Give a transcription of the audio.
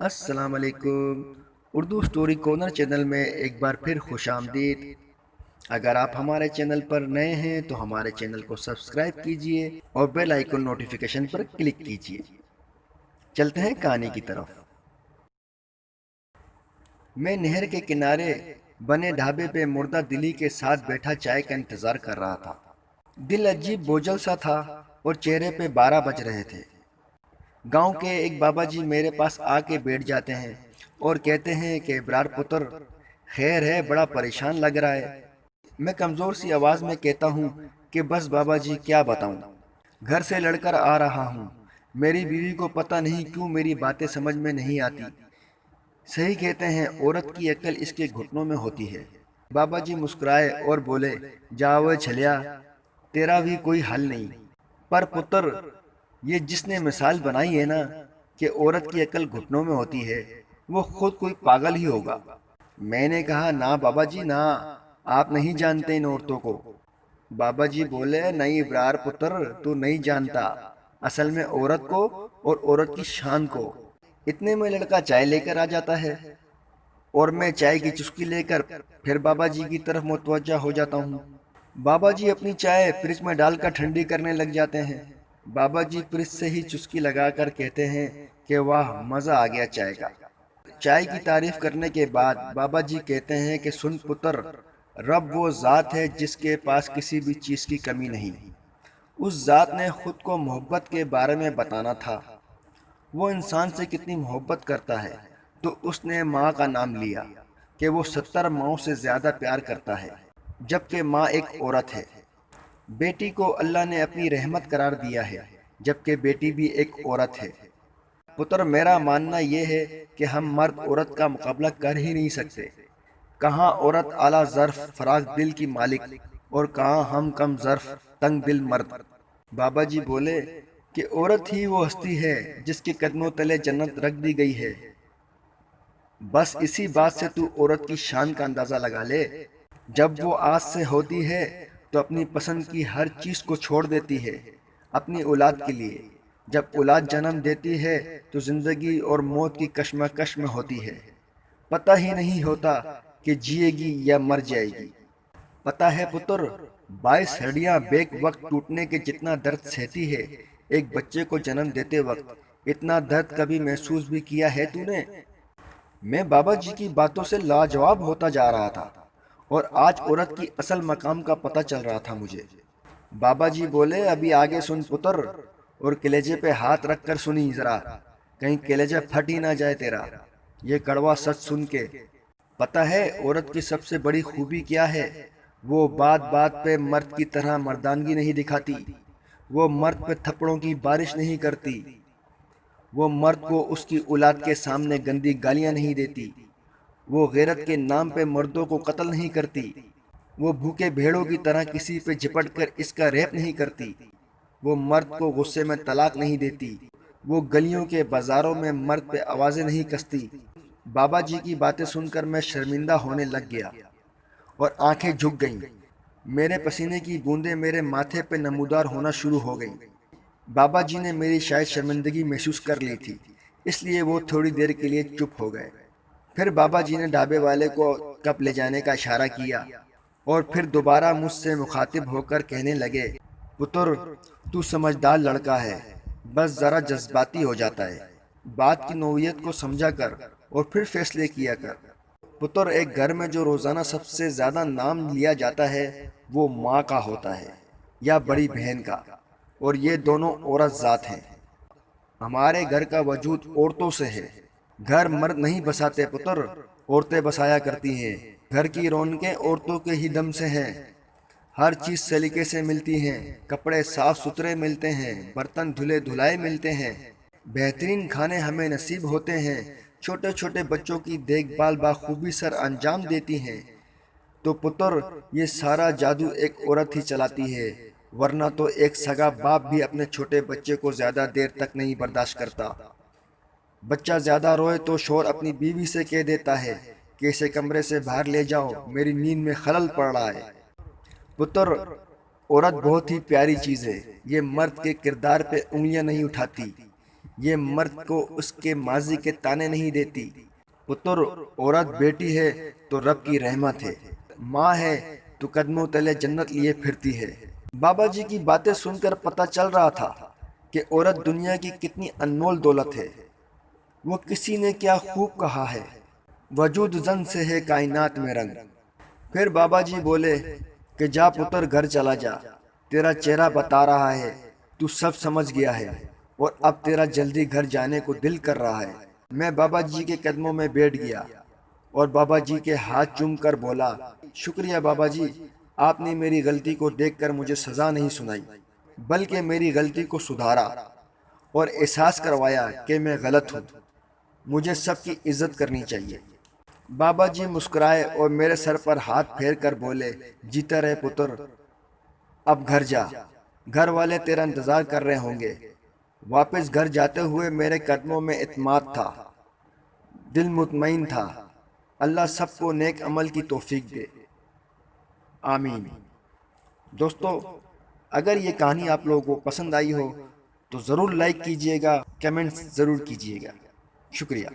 السلام علیکم۔ Urdu story corner channel میں ایک بار پھر خوش آمدید۔ اگر آپ ہمارے چینل پر نئے ہیں تو ہمارے چینل کو سبسکرائب کیجئے اور بیل آئیکن نوٹیفیکیشن پر کلک کیجئے۔ چلتے ہیں کہانی کی طرف۔ میں نہر کے کنارے بنے ڈھابے پہ مردہ دلی کے ساتھ بیٹھا چائے کا انتظار کر رہا تھا۔ دل عجیب بوجھل سا تھا اور چہرے پہ 12 بج رہے تھے۔ گاؤں کے ایک بابا جی میرے پاس آ کے بیٹھ جاتے ہیں اور کہتے ہیں کہ ابرار پتر خیر ہے، بڑا پریشان لگ رہا ہے۔ میں کمزور سی آواز میں کہتا ہوں کہ بس بابا جی کیا بتاؤں، گھر سے لڑ کر آ رہا ہوں۔ میری بیوی کو پتہ نہیں کیوں میری باتیں سمجھ میں نہیں آتی۔ صحیح کہتے ہیں، عورت کی عقل اس کے گھٹنوں میں ہوتی ہے۔ بابا جی مسکرائے اور بولے، جاؤ چھلیا، تیرا بھی کوئی حل نہیں۔ پر پتر، یہ جس نے مثال بنائی ہے نا کہ عورت کی عقل گھٹنوں میں ہوتی ہے، وہ خود کوئی پاگل ہی ہوگا۔ میں نے کہا، نہ بابا جی نہ، آپ نہیں جانتے ان عورتوں کو۔ بابا جی بولے، نہیں ابرار پتر، تو نہیں جانتا اصل میں عورت کو اور عورت کی شان کو۔ اتنے میں لڑکا چائے لے کر آ جاتا ہے اور میں چائے کی چسکی لے کر پھر بابا جی کی طرف متوجہ ہو جاتا ہوں۔ بابا جی اپنی چائے فریج میں ڈال کر ٹھنڈی کرنے لگ جاتے ہیں۔ بابا جی فریج سے ہی چسکی لگا کر کہتے ہیں کہ واہ، مزہ آ گیا چائے کا۔ چائے کی تعریف کرنے کے بعد بابا جی کہتے ہیں کہ سن پتر، رب وہ ذات ہے جس کے پاس کسی بھی چیز کی کمی نہیں۔ اس ذات نے خود کو محبت کے بارے میں بتانا تھا۔ وہ انسان سے کتنی محبت کرتا ہے، تو اس نے ماں کا نام لیا کہ وہ 70 ماؤں سے زیادہ پیار کرتا ہے، جبکہ ماں ایک عورت ہے۔ بیٹی کو اللہ نے اپنی رحمت قرار دیا ہے، جبکہ بیٹی بھی ایک عورت ہے۔ پتر، میرا ماننا یہ ہے کہ ہم مرد عورت کا مقابلہ کر ہی نہیں سکتے۔ کہاں عورت اعلیٰ ظرف فراخ دل کی مالک اور کہاں ہم کم ظرف تنگ دل مرد۔ بابا جی بولے کہ عورت ہی وہ ہستی ہے جس کے قدموں تلے جنت رکھ دی گئی ہے۔ بس اسی بات سے تو عورت کی شان کا اندازہ لگا لے۔ جب وہ آج سے ہوتی ہے تو اپنی پسند کی ہر چیز کو چھوڑ دیتی ہے اپنی اولاد کے لیے۔ جب اولاد جنم دیتی ہے تو زندگی اور موت کی کشمکش میں ہوتی ہے۔ پتہ ہی نہیں ہوتا کہ جیے گی یا مر جائے گی۔ پتہ ہے پتر، 22 ہڈیاں بیک وقت ٹوٹنے کے جتنا درد سہتی ہے ایک بچے کو جنم دیتے وقت، اتنا درد کبھی محسوس بھی کیا ہے تو نے؟ میں بابا جی کی باتوں سے لاجواب ہوتا جا رہا تھا اور آج عورت کی اصل مقام کا پتہ چل رہا تھا مجھے۔ بابا جی بولے، ابھی آگے سن پتر، اور کلیجے پہ ہاتھ رکھ کر سنی ذرا، کہیں کلیجہ پھٹ ہی نہ جائے تیرا۔ یہ کڑوا سچ سن کے پتہ ہے عورت کی سب سے بڑی خوبی کیا ہے؟ وہ بات بات پہ مرد کی طرح مردانگی نہیں دکھاتی، وہ مرد پہ تھپڑوں کی بارش نہیں کرتی، وہ مرد کو اس کی اولاد کے سامنے گندی گالیاں نہیں دیتی، وہ غیرت کے نام پہ مردوں کو قتل نہیں کرتی، وہ بھوکے بھیڑوں کی طرح کسی پہ جھپٹ کر اس کا ریپ نہیں کرتی، وہ مرد کو غصے میں طلاق نہیں دیتی، وہ گلیوں کے بازاروں میں مرد پہ آوازیں نہیں کستی۔ بابا جی کی باتیں سن کر میں شرمندہ ہونے لگ گیا اور آنکھیں جھک گئیں۔ میرے پسینے کی بوندیں میرے ماتھے پہ نمودار ہونا شروع ہو گئیں۔ بابا جی نے میری شاید شرمندگی محسوس کر لی تھی، اس لیے وہ تھوڑی دیر کے لیے چپ ہو گئے۔ پھر بابا جی نے ڈھابے والے کو کپ لے جانے کا اشارہ کیا اور پھر دوبارہ مجھ سے مخاطب ہو کر کہنے لگے، پتر، تو سمجھدار لڑکا ہے، بس ذرا جذباتی ہو جاتا ہے۔ بات کی نوعیت کو سمجھا کر اور پھر فیصلے کیا کر۔ پتر، ایک گھر میں جو روزانہ سب سے زیادہ نام لیا جاتا ہے وہ ماں کا ہوتا ہے یا بڑی بہن کا، اور یہ دونوں عورت ذات ہیں۔ ہمارے گھر کا وجود عورتوں سے ہے۔ گھر مرد نہیں بساتے پتر، عورتیں بسایا کرتی ہیں۔ گھر کی رونقیں عورتوں کے ہی دم سے ہیں۔ ہر چیز سلیقے سے ملتی ہیں، کپڑے صاف ستھرے ملتے ہیں، برتن دھلے دھلائے ملتے ہیں، بہترین کھانے ہمیں نصیب ہوتے ہیں، چھوٹے چھوٹے بچوں کی دیکھ بھال بخوبی سر انجام دیتی ہیں۔ تو پتر، یہ سارا جادو ایک عورت ہی چلاتی ہے، ورنہ تو ایک سگا باپ بھی اپنے چھوٹے بچے کو زیادہ دیر تک نہیں برداشت کرتا۔ بچہ زیادہ روئے تو شوہر اپنی بیوی سے کہہ دیتا ہے کہ اسے کمرے سے باہر لے جاؤ، میری نیند میں خلل پڑ رہا ہے۔ پتر، عورت بہت ہی پیاری چیز ہے، یہ مرد کے کردار پہ انگلیاں نہیں اٹھاتی، یہ مرد کو اس کے ماضی کے تانے نہیں دیتی۔ پتر، عورت بیٹی ہے تو رب کی رحمت ہے، ماں ہے تو قدموں تلے جنت لیے پھرتی ہے۔ بابا جی کی باتیں سن کر پتہ چل رہا تھا کہ عورت دنیا کی کتنی انمول دولت ہے۔ وہ کسی نے کیا خوب کہا ہے، وجود زن سے ہے کائنات میں رنگ۔ پھر بابا جی بولے کہ جا پتر، گھر چلا جا، تیرا چہرہ بتا رہا ہے تو سب سمجھ گیا ہے، اور اب تیرا جلدی گھر جانے کو دل کر رہا ہے۔ میں بابا جی کے قدموں میں بیٹھ گیا اور بابا جی کے ہاتھ چوم کر بولا، شکریہ بابا جی، آپ نے میری غلطی کو دیکھ کر مجھے سزا نہیں سنائی، بلکہ میری غلطی کو سدھارا اور احساس کروایا کہ میں غلط ہوں، مجھے سب کی عزت کرنی چاہیے۔ بابا جی مسکرائے اور میرے سر پر ہاتھ پھیر کر بولے، جیتا رہے پتر، اب گھر جا، گھر والے تیرا انتظار کر رہے ہوں گے۔ واپس گھر جاتے ہوئے میرے قدموں میں اعتماد تھا، دل مطمئن تھا۔ اللہ سب کو نیک عمل کی توفیق دے، آمین۔ دوستو، اگر یہ کہانی آپ لوگوں کو پسند آئی ہو تو ضرور لائک کیجئے گا، کمنٹس ضرور کیجئے گا۔ شکریہ۔